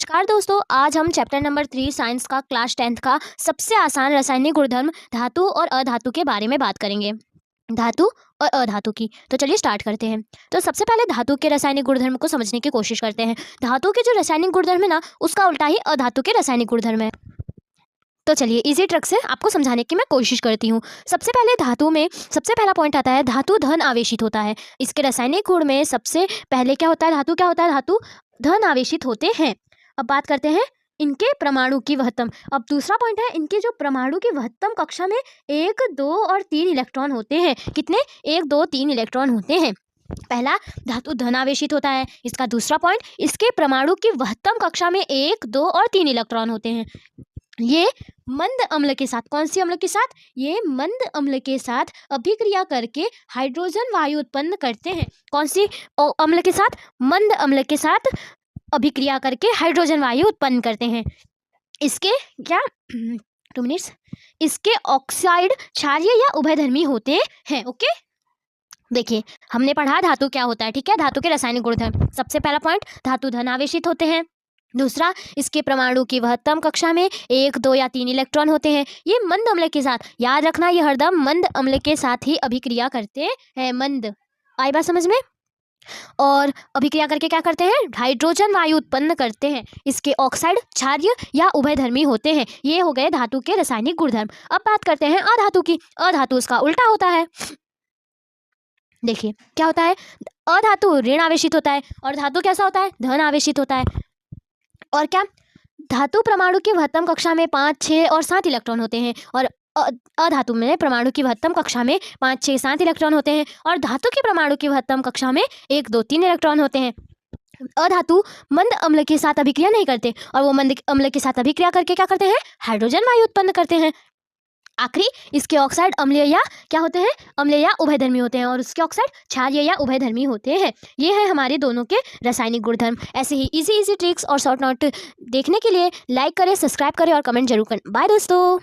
नमस्कार दोस्तों, आज हम चैप्टर नंबर 3 साइंस का क्लास 10th का सबसे आसान रासायनिक गुणधर्म धातु और अधातु के बारे में बात करेंगे। धातु और अधातु की। तो चलिए स्टार्ट करते हैं। तो सबसे पहले धातु के रासायनिक गुणधर्म को समझने की कोशिश करते हैं। धातु के जो रासायनिक गुणधर्म है ना, उसका उल्टा ही अधातु के रासायनिक गुणधर्म है। तो चलिए इजी ट्रिक से आपको समझाने की मैं कोशिश करती हूँ। सबसे पहले धातु में सबसे पहला पॉइंट आता है, धातु धन आवेशित होता है। इसके रासायनिक गुण में सबसे पहले क्या होता है, धातु धन आवेशित होते हैं। अब बात करते हैं इनके परमाणु की वहत्तम। अब दूसरा पॉइंट है, इनके जो परमाणु की वहत्तम कक्षा में 1, 2 और 3 इलेक्ट्रॉन होते हैं। कितने? 1, 2, 3 इलेक्ट्रॉन होते हैं। पहला, धातु धन आवेशित होता है। इसका दूसरा पॉइंट, इसके परमाणु की वहत्तम कक्षा में 1, 2 और 3 इलेक्ट्रॉन होते हैं। ये मंद अम्ल के साथ, कौन सी अम्ल के साथ? ये मंद अम्ल के साथ अभिक्रिया करके हाइड्रोजन वायु उत्पन्न करते हैं। कौन सी अम्ल के साथ? मंद अम्ल के साथ अभिक्रिया करके हाइड्रोजन वायु उत्पन्न करते हैं। इसके क्या 2 मिनट्स, इसके ऑक्साइड क्षारीय या उभयधर्मी होते हैं। ओके, देखिए हमने पढ़ा धातु क्या होता है, ठीक है। धातु के रासायनिक गुणधर्म, सबसे पहला पॉइंट, धातु धन आवेशित होते हैं। दूसरा, इसके परमाणु की वहत्तम कक्षा में 1, 2 या 3 इलेक्ट्रॉन होते हैं। ये मंद अम्ल के साथ, याद रखना, ये हरदम मंद अम्ल के साथ ही अभिक्रिया करते हैं। मंद, आई बात समझ में? और अभिक्रिया करके क्या करते हैं? हाइड्रोजन वायु उत्पन्न करते हैं। इसके ऑक्साइड क्षारीय या उभयधर्मी होते हैं। ये हो गए धातु के रासायनिक गुणधर्म। अब बात करते हैं अधातु की। अधातु उसका उल्टा होता है। देखिए क्या होता है, अधातु ऋण आवेशित होता है और धातु कैसा होता है? धन आवेशित होता है। और क्या, धातु परमाणु की वहत्तम कक्षा में 5, 6 और 7 इलेक्ट्रॉन होते हैं और अधातु में परमाणु की वहत्तम कक्षा में 5, 6, 7 इलेक्ट्रॉन होते हैं और धातु की परमाणु की वहत्तम कक्षा में 1, 2, 3 इलेक्ट्रॉन होते हैं। अधातु मंद अम्ल के साथ अभिक्रिया नहीं करते और वो मंद अम्ल के साथ अभिक्रिया करके क्या करते हैं? हाइड्रोजन वायु उत्पन्न करते हैं। आखिरी, इसके ऑक्साइड अम्लीय या क्या होते हैं? अम्लीय या उभयधर्मी होते हैं और उसके ऑक्साइड क्षारीय या उभयधर्मी होते हैं। ये है हमारे दोनों के रासायनिक गुणधर्म। ऐसे ही इजी ट्रिक्स और शॉर्ट नोट देखने के लिए लाइक करें, सब्सक्राइब करें और कमेंट जरूर करें। बाय दोस्तों।